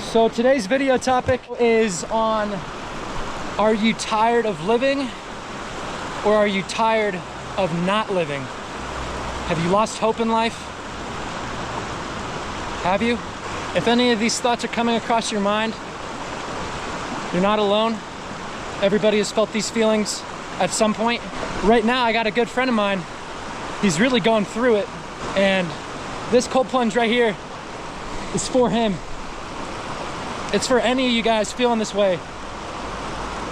So today's video topic is on, are you tired of living or are you tired of not living? Have you lost hope in life? Have you? If any of these thoughts are coming across your mind, you're not alone. Everybody has felt these feelings at some point. Right now, I got a good friend of mine. He's really going through it. And this cold plunge right here is for him. It's for any of you guys feeling this way.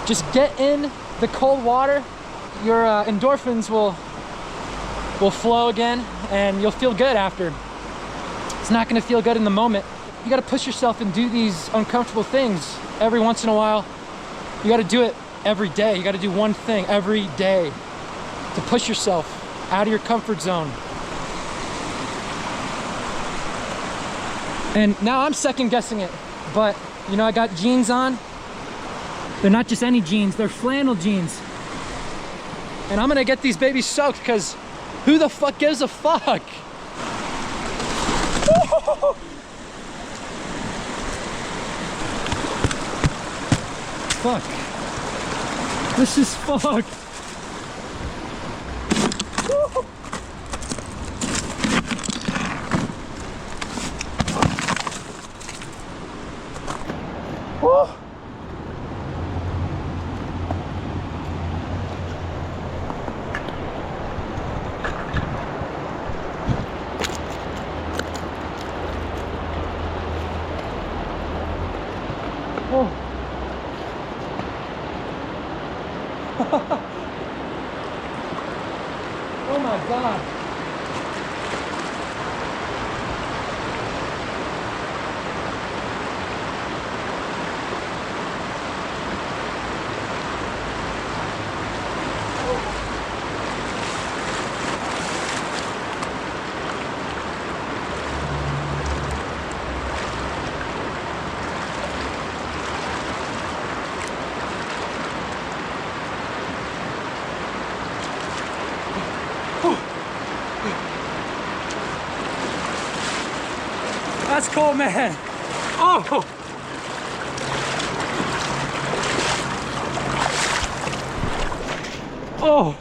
Just get in the cold water. Your endorphins will flow again and you'll feel good after. It's not gonna feel good in the moment. You gotta push yourself and do these uncomfortable things every once in a while. You gotta do it every day. You gotta do one thing every day to push yourself out of your comfort zone. And now I'm second guessing it, but you know, I got jeans on. They're not just any jeans, they're flannel jeans. And I'm gonna get these babies soaked because who the fuck gives a fuck? Fuck. This is fucked. Woo. Oh. Oh my God. That's cold, man. Oh. Oh.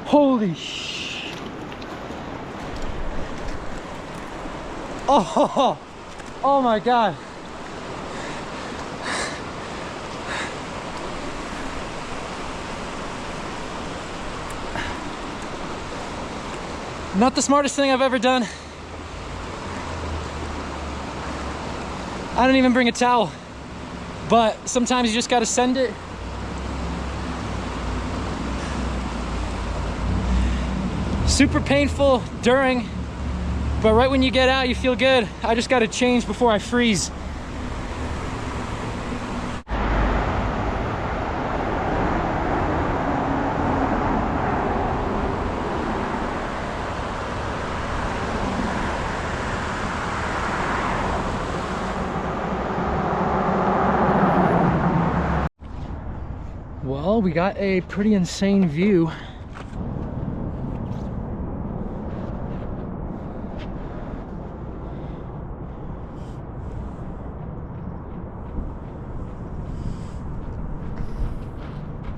Holy sh. Oh. Oh my God. Not the smartest thing I've ever done. I don't even bring a towel, but sometimes you just gotta send it. Super painful during, but right when you get out, you feel good. I just gotta change before I freeze. Well, we got a pretty insane view.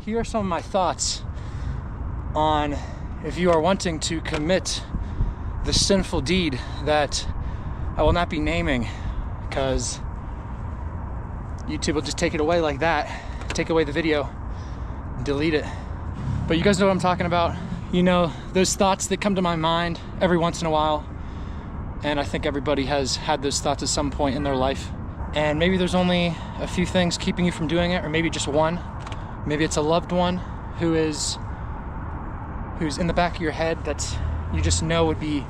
Here are some of my thoughts on if you are wanting to commit the sinful deed that I will not be naming because YouTube will just take it away like that, take away the video. Delete it. But you guys know what I'm talking about. You know, those thoughts that come to my mind every once in a while. And I think everybody has had those thoughts at some point in their life. And maybe there's only a few things keeping you from doing it, or maybe just one. Maybe it's a loved one who's in the back of your head that you just know would be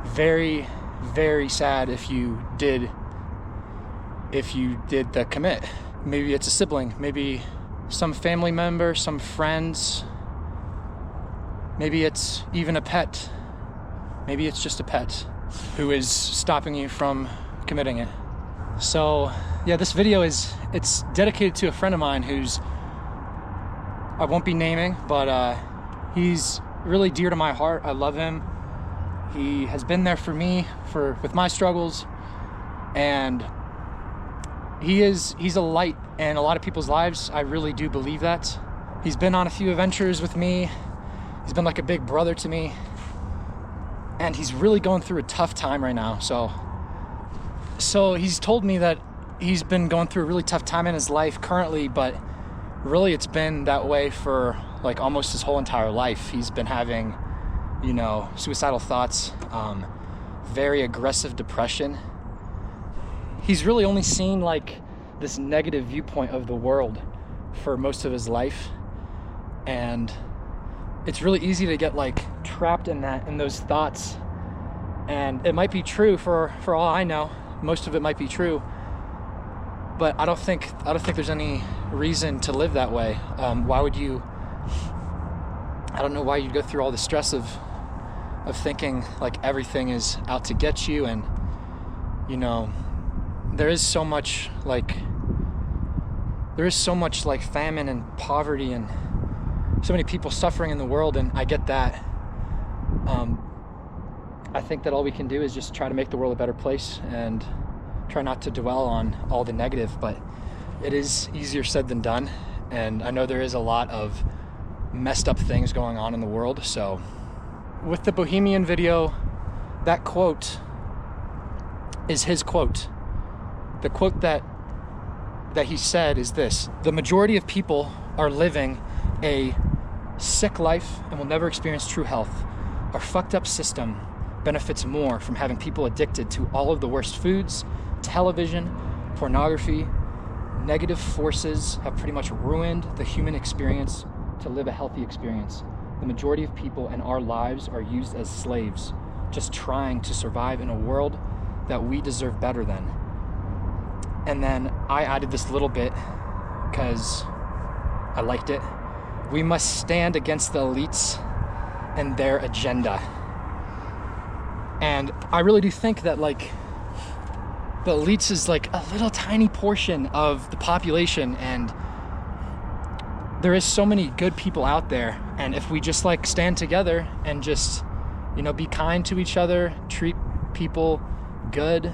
very, very sad if you did the commit. Maybe it's a sibling, maybe some family member, some friends. Maybe it's even a pet. Maybe it's just a pet who is stopping you from committing it. So yeah, this video it's dedicated to a friend of mine who's, I won't be naming, but he's really dear to my heart. I love him. He has been there for me with my struggles, and he's a light in a lot of people's lives. I really do believe that. He's been on a few adventures with me. He's been like a big brother to me. And he's really going through a tough time right now. So he's told me that he's been going through a really tough time in his life currently, but really it's been that way for like almost his whole entire life. He's been having, you know, suicidal thoughts, very aggressive depression. He's really only seen like this negative viewpoint of the world for most of his life. And it's really easy to get like trapped in those thoughts. And it might be true for all I know. Most of it might be true, but I don't think there's any reason to live that way. Why would you? I don't know why you'd go through all the stress of thinking like everything is out to get you. And you know, there is so much like famine and poverty and so many people suffering in the world, and I get that. I think that all we can do is just try to make the world a better place and try not to dwell on all the negative, but it is easier said than done. And I know there is a lot of messed up things going on in the world. So with the Bohemian video, that quote is his quote. The quote that he said is this: the majority of people are living a sick life and will never experience true health. Our fucked up system benefits more from having people addicted to all of the worst foods, television, pornography. Negative forces have pretty much ruined the human experience to live a healthy experience. The majority of people in our lives are used as slaves, just trying to survive in a world that we deserve better than. And then I added this little bit because I liked it. We must stand against the elites and their agenda. And I really do think that like the elites is like a little tiny portion of the population, and there is so many good people out there. And if we just like stand together and just, you know, be kind to each other, treat people good,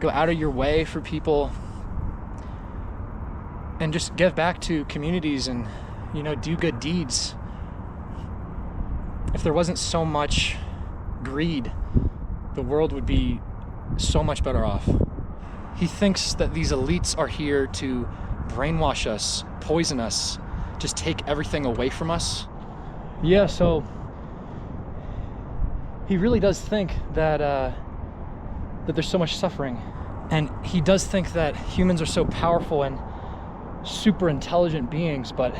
go out of your way for people, and just give back to communities and, you know, do good deeds. If there wasn't so much greed, the world would be so much better off. He thinks that these elites are here to brainwash us, poison us, just take everything away from us. Yeah, so he really does think that that there's so much suffering. And he does think that humans are so powerful and super intelligent beings, but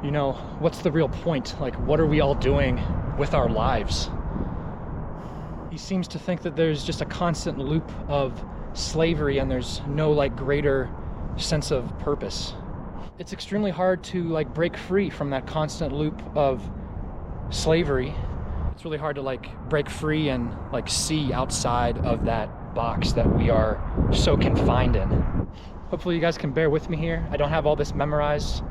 you know, what's the real point? Like, what are we all doing with our lives? He seems to think that there's just a constant loop of slavery and there's no like greater sense of purpose. It's extremely hard to like break free from that constant loop of slavery. It's really hard to like break free and like see outside of that box that we are so confined in. Hopefully you guys can bear with me here. I don't have all this memorized.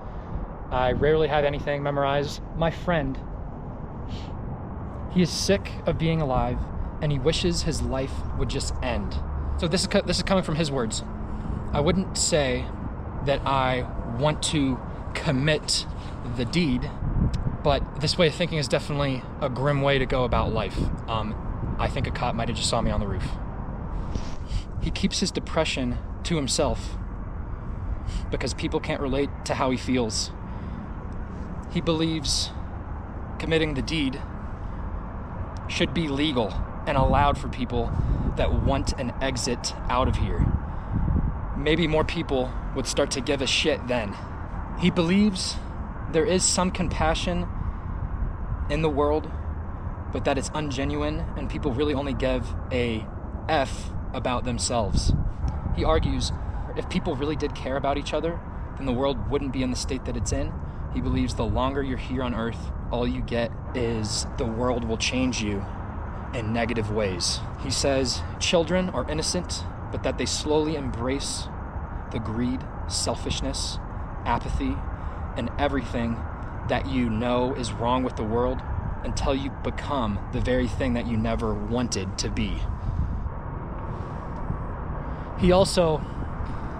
I rarely have anything memorized. My friend, he is sick of being alive and he wishes his life would just end. So this is coming from his words. I wouldn't say that I want to commit the deed, but this way of thinking is definitely a grim way to go about life. I think a cop might have just saw me on the roof. He keeps his depression to himself because people can't relate to how he feels. He believes committing the deed should be legal and allowed for people that want an exit out of here. Maybe more people would start to give a shit then. He believes there is some compassion in the world, but that it's ungenuine and people really only give a F about themselves. He argues if people really did care about each other, then the world wouldn't be in the state that it's in. He believes the longer you're here on Earth, all you get is the world will change you in negative ways. He says children are innocent, but that they slowly embrace the greed, selfishness, apathy, and everything that you know is wrong with the world until you become the very thing that you never wanted to be. He also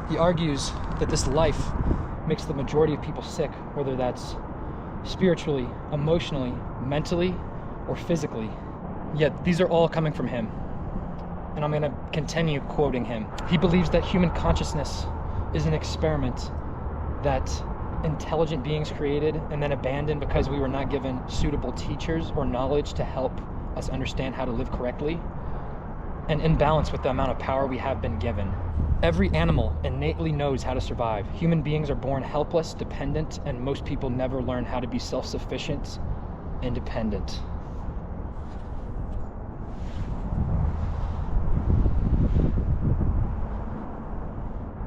He argues that this life makes the majority of people sick, whether that's spiritually, emotionally, mentally, or physically. Yet these are all coming from him. And I'm gonna continue quoting him. He believes that human consciousness is an experiment that intelligent beings created and then abandoned because we were not given suitable teachers or knowledge to help us understand how to live correctly, and in balance with the amount of power we have been given. Every animal innately knows how to survive. Human beings are born helpless, dependent, and most people never learn how to be self-sufficient, independent.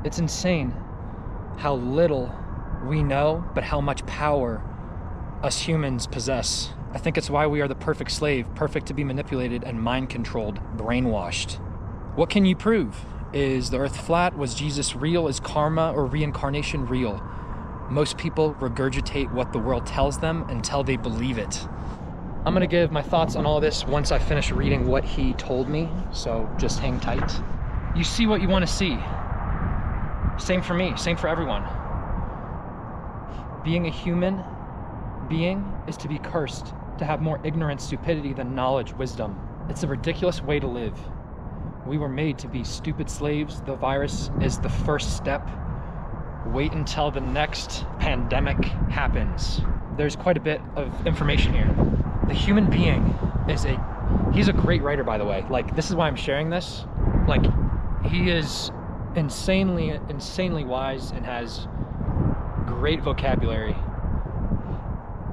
It's insane how little we know, but how much power us humans possess. I think it's why we are the perfect slave, perfect to be manipulated and mind-controlled, brainwashed. What can you prove? Is the earth flat? Was Jesus real? Is karma or reincarnation real? Most people regurgitate what the world tells them until they believe it. I'm gonna give my thoughts on all this once I finish reading what he told me, so just hang tight. You see what you wanna see. Same for me, same for everyone. Being a human being is to be cursed, to have more ignorance, stupidity than knowledge, wisdom. It's a ridiculous way to live. We were made to be stupid slaves. The virus is the first step. Wait until the next pandemic happens. There's quite a bit of information here. The human being he's a great writer, by the way. Like, this is why I'm sharing this. Like, he is insanely wise and has great vocabulary.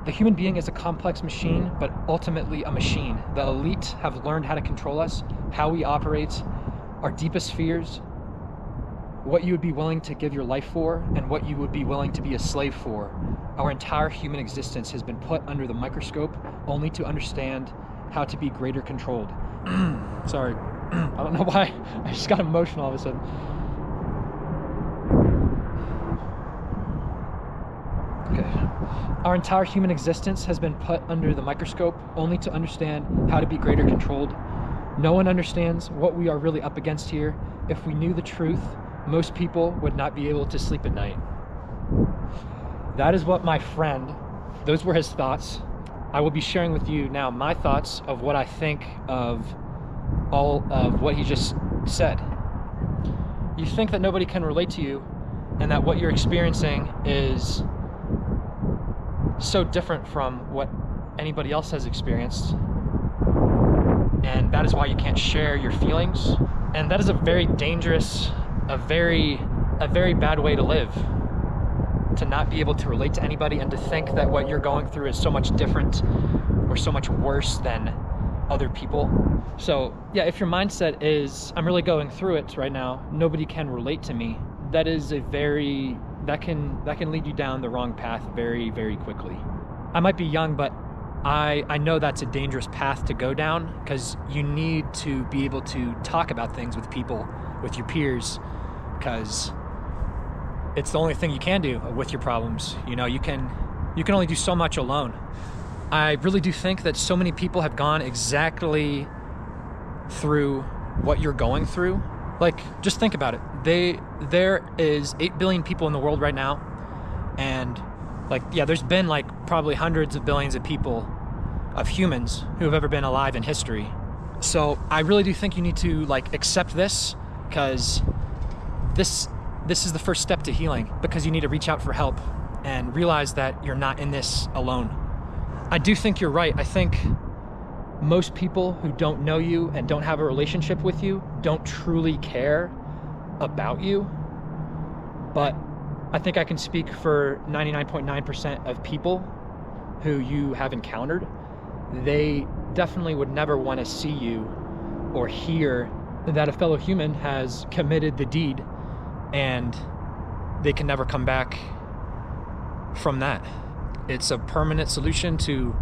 The human being is a complex machine, but ultimately a machine. The elite have learned how to control us, how we operate, our deepest fears, what you would be willing to give your life for, and what you would be willing to be a slave for. Our entire human existence has been put under the microscope only to understand how to be greater controlled. Sorry, I don't know why, I just got emotional all of a sudden. Okay. Our entire human existence has been put under the microscope only to understand how to be greater controlled. No one understands what we are really up against here. If we knew the truth, most people would not be able to sleep at night. That is what my friend, those were his thoughts. I will be sharing with you now my thoughts of what I think of all of what he just said. You think that nobody can relate to you and that what you're experiencing is so different from what anybody else has experienced, and that is why you can't share your feelings. And that is a very dangerous, a very bad way to live, to not be able to relate to anybody and to think that what you're going through is so much different or so much worse than other people. So yeah, if your mindset is, I'm really going through it right now, nobody can relate to me, that is that can lead you down the wrong path very, very quickly. I might be young, but I know that's a dangerous path to go down, because you need to be able to talk about things with people, with your peers, because it's the only thing you can do with your problems. You know, you can only do so much alone. I really do think that so many people have gone exactly through what you're going through. Like, just think about it. There is 8 billion people in the world right now, and like, yeah, there's been like probably hundreds of billions of people, of humans, who have ever been alive in history. So I really do think you need to like accept this, because this is the first step to healing, because you need to reach out for help and realize that you're not in this alone. I do think you're right. I think most people who don't know you and don't have a relationship with you don't truly care about you. But I think I can speak for 99.9% of people who you have encountered. They definitely would never want to see you or hear that a fellow human has committed the deed, and they can never come back from that. It's a permanent solution to,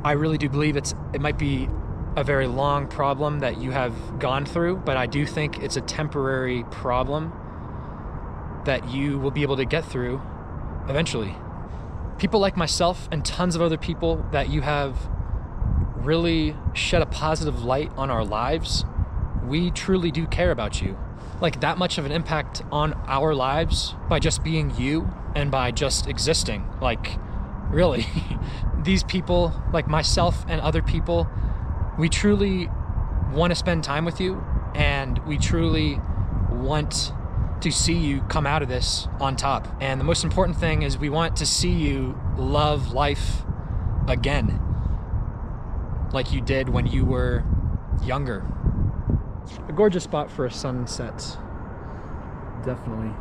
I really do believe it might be a very long problem that you have gone through, but I do think it's a temporary problem that you will be able to get through eventually. People like myself and tons of other people that you have really shed a positive light on our lives, we truly do care about you. like that much of an impact on our lives by just being you and by just existing. Like, really, these people, like myself and other people, we truly want to spend time with you, and we truly want to see you come out of this on top. And the most important thing is we want to see you love life again, like you did when you were younger. A gorgeous spot for a sunset, definitely.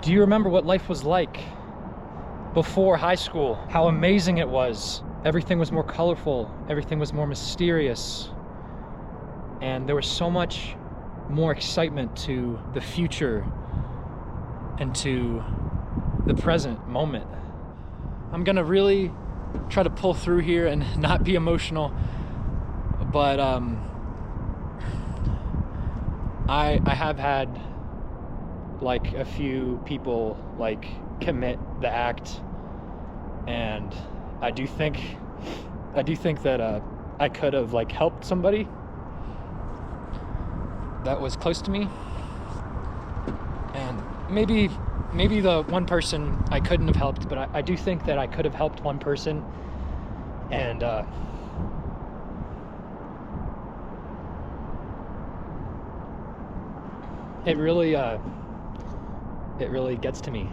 Do you remember what life was like before high school? How amazing it was. Everything was more colorful. Everything was more mysterious. And there was so much more excitement to the future and to the present moment. I'm gonna really try to pull through here and not be emotional, but I have had like a few people like commit the act, and I do think that I could have like helped somebody that was close to me, and maybe the one person I couldn't have helped, but I do think that I could have helped one person, and it really gets to me.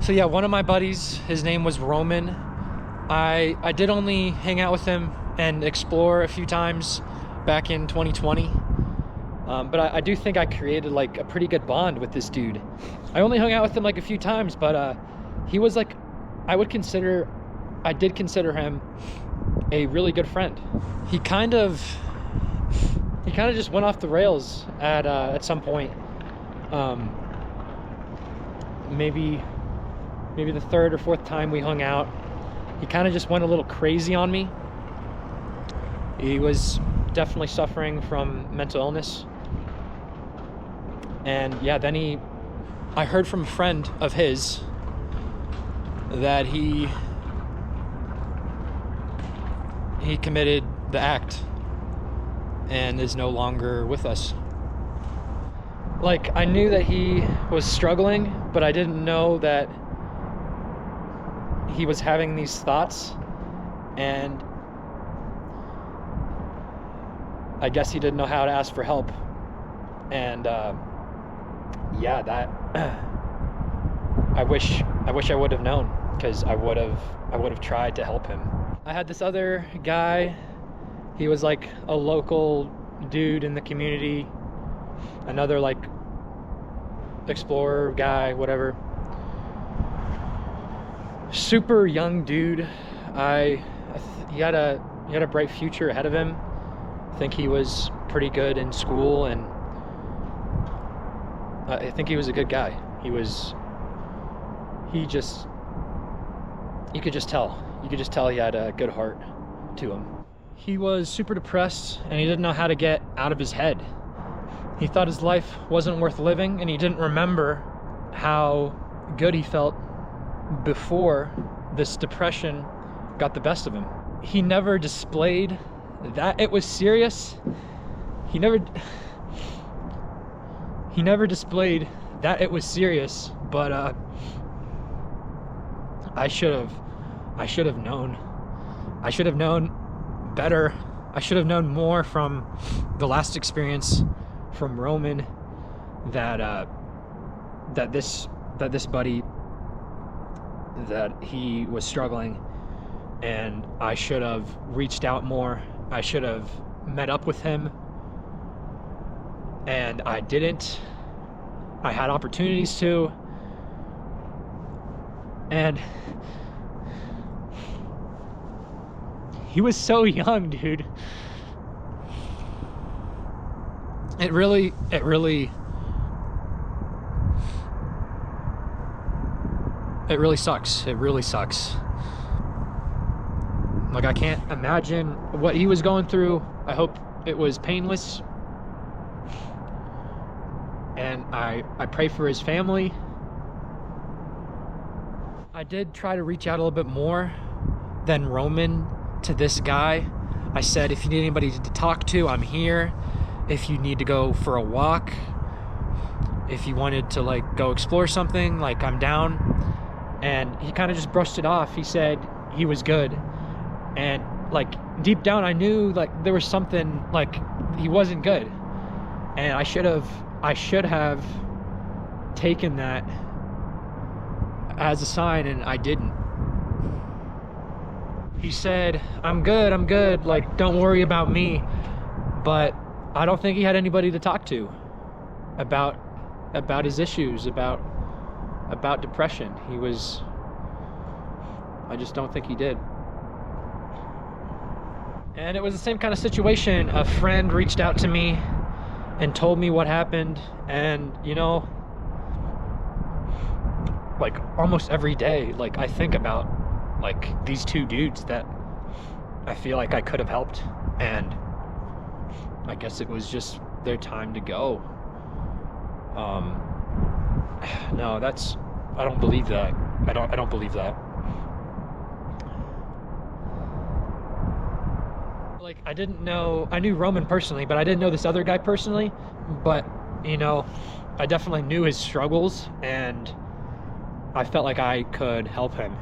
So yeah, one of my buddies, his name was Roman. I did only hang out with him and explore a few times back in 2020. But I do think I created like a pretty good bond with this dude. I only hung out with him like a few times, but he was like, I did consider him a really good friend. He kind of just went off the rails at some point. Maybe the third or fourth time we hung out, he kind of just went a little crazy on me. He was definitely suffering from mental illness. And yeah, then I heard from a friend of his that he committed the act and is no longer with us. Like, I knew that he was struggling, but I didn't know that he was having these thoughts, and I guess he didn't know how to ask for help. And yeah, that I wish I would have known, because I would have tried to help him. I had this other guy. He was like a local dude in the community, another like explorer guy, whatever. Super young dude. He had a bright future ahead of him. I think he was pretty good in school, and I think he was a good guy. You could just tell he had a good heart to him. He was super depressed, and he didn't know how to get out of his head. He thought his life wasn't worth living, and he didn't remember how good he felt before this depression got the best of him. He never displayed that it was serious. He never displayed that it was serious, but I should have known. I should have known better. I should have known more from the last experience from Roman that this buddy, that he was struggling, and I should have reached out more. I should have met up with him, and I didn't. I had opportunities to, and he was so young, dude. It really It really sucks. It really sucks. Like, I can't imagine what he was going through. I hope it was painless. And I pray for his family. I did try to reach out a little bit more than Roman to this guy. I said, if you need anybody to talk to, I'm here. If you need to go for a walk, if you wanted to like go explore something, like, I'm down. And he kind of just brushed it off. He said he was good. And like, deep down I knew like there was something, like, he wasn't good. And I should have taken that as a sign, and I didn't. He said, I'm good, like, don't worry about me. But I don't think he had anybody to talk to about his issues, about depression. I just don't think he did. And it was the same kind of situation. A friend reached out to me and told me what happened, and you know, like, almost every day, like, I think about like these two dudes that I feel like I could have helped, and I guess it was just their time to go. No, I don't believe that. I don't believe that. Like, I knew Roman personally, but I didn't know this other guy personally. But, you know, I definitely knew his struggles, and I felt like I could help him.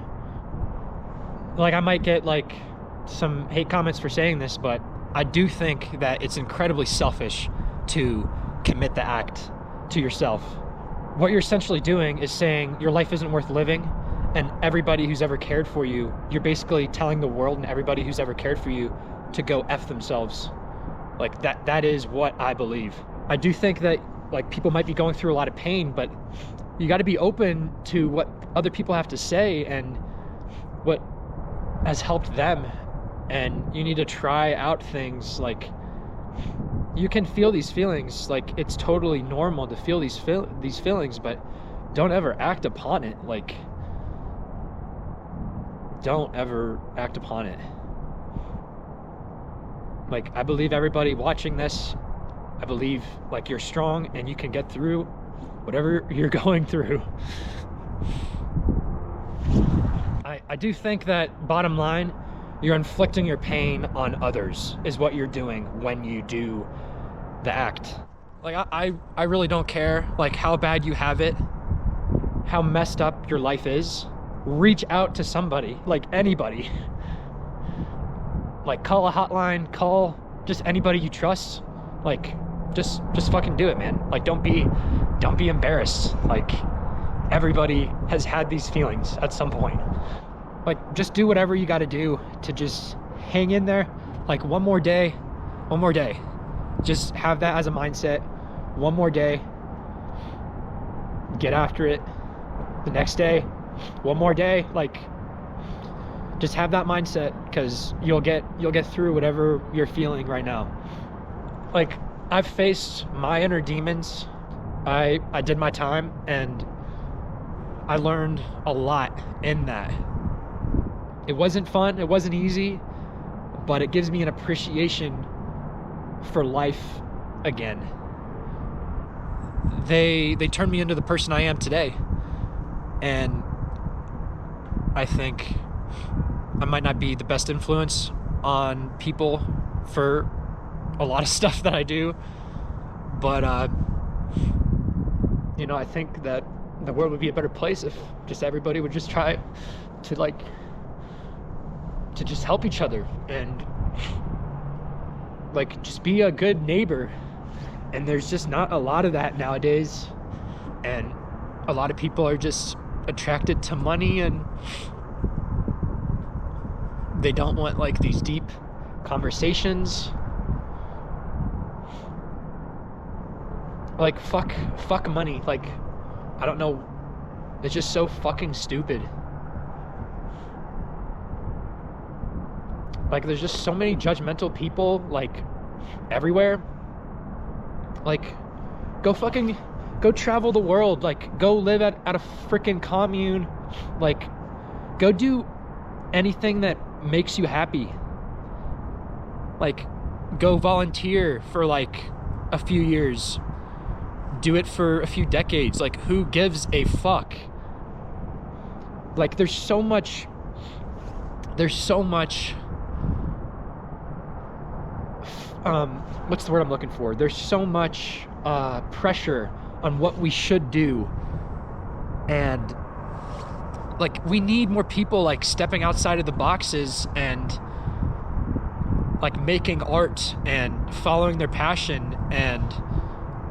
Like, I might get like some hate comments for saying this, but I do think that it's incredibly selfish to commit the act to yourself. What you're essentially doing is saying your life isn't worth living, and everybody who's ever cared for you, you're basically telling the world and everybody who's ever cared for you to go F themselves. Like, that is what I believe. I do think that like people might be going through a lot of pain, but you got to be open to what other people have to say and what has helped them. And you need to try out things. Like, you can feel these feelings, like, it's totally normal to feel these feelings, but don't ever act upon it. Like, don't ever act upon it. Like, I believe everybody watching this, I believe like you're strong and you can get through whatever you're going through. I do think that, bottom line, you're inflicting your pain on others is what you're doing when you do the act. Like, I really don't care like how bad you have it, how messed up your life is. Reach out to somebody, like anybody. Like, call a hotline, call just anybody you trust. Like, just fucking do it, man. Like, don't be embarrassed. Like, everybody has had these feelings at some point. Like, just do whatever you got to do to just hang in there. Like, one more day. Just have that as a mindset. One more day. Get after it. The next day, one more day. Like, just have that mindset, because you'll get through whatever you're feeling right now. Like, I've faced my inner demons. I did my time, and I learned a lot in that. It wasn't fun, it wasn't easy, but it gives me an appreciation for life again. They turned me into the person I am today. And I think I might not be the best influence on people for a lot of stuff that I do, but you know, I think that the world would be a better place if just everybody would just try to just help each other and like just be a good neighbor. And there's just not a lot of that nowadays, and a lot of people are just attracted to money, and they don't want like these deep conversations. Like, fuck money. Like, I don't know, it's just so fucking stupid. Like, there's just so many judgmental people like everywhere. Like, go go travel the world, like go live at a freaking commune, like go do anything that makes you happy. Like go volunteer for like a few years, do it for a few decades. Like who gives a fuck? Like there's so much what's the word I'm looking for? There's so much pressure on what we should do, and like we need more people like stepping outside of the boxes and like making art and following their passion and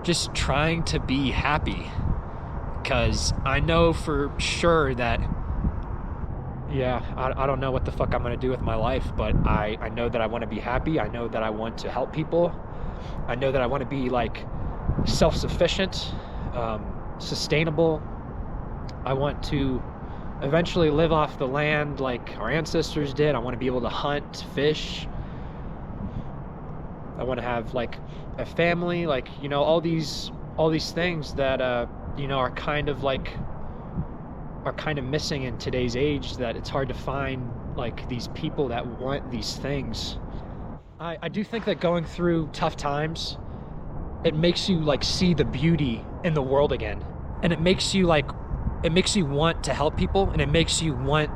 just trying to be happy. Because I know for sure that, yeah, I don't know what the fuck I'm gonna do with my life, but I know that I want to be happy. I know that I want to help people. I know that I want to be like self-sufficient, sustainable. I want to eventually live off the land like our ancestors did. I want to be able to hunt, fish. I want to have like a family, like, you know, all these things that you know, are kind of missing in today's age, that it's hard to find like these people that want these things. I do think that going through tough times, it makes you like see the beauty in the world again, and it makes you want to help people, and it makes you want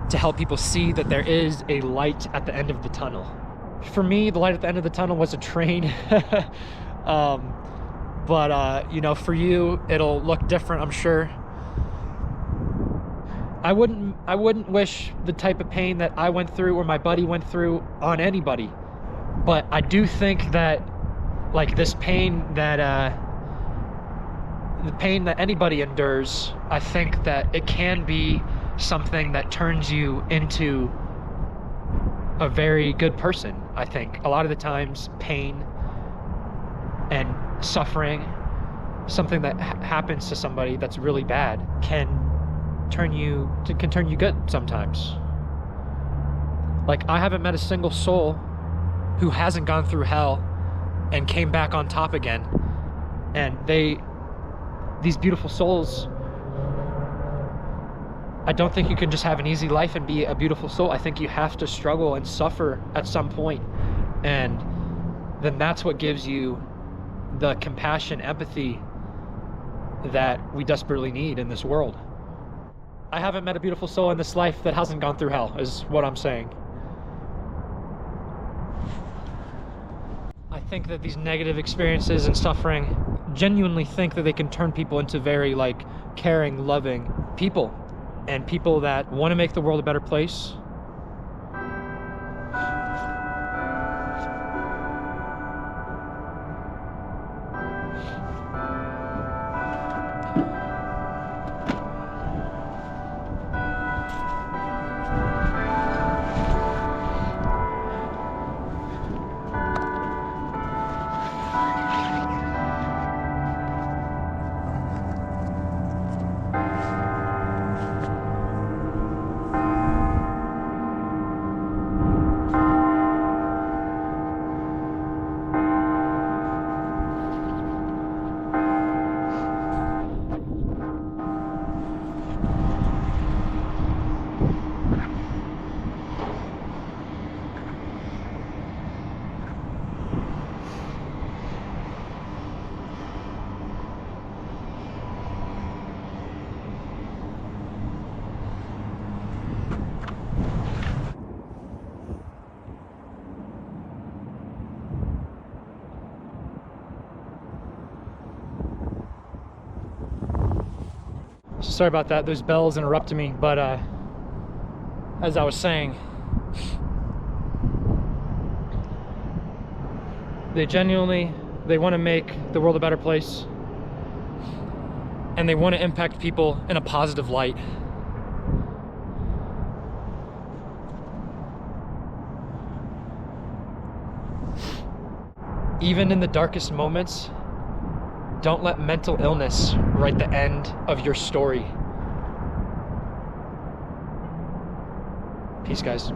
to help people see that there is a light at the end of the tunnel. For me, the light at the end of the tunnel was a train. But you know, for you it'll look different, I'm sure. I wouldn't wish the type of pain that I went through or my buddy went through on anybody, but I do think that like this pain that the pain that anybody endures, I think that it can be something that turns you into a very good person. I think a lot of the times pain and suffering, something that happens to somebody that's really bad, can turn you good sometimes. Like I haven't met a single soul who hasn't gone through hell and came back on top again. And these beautiful souls, I don't think you can just have an easy life and be a beautiful soul. I think you have to struggle and suffer at some point, and then that's what gives you the compassion, empathy that we desperately need in this world. I haven't met a beautiful soul in this life that hasn't gone through hell, is what I'm saying. I think that these negative experiences and suffering, genuinely think that they can turn people into very like caring, loving people, and people that want to make the world a better place. Sorry about that, those bells interrupted me, but as I was saying, they want to make the world a better place, and they want to impact people in a positive light. Even in the darkest moments, don't let mental illness write the end of your story. Peace, guys.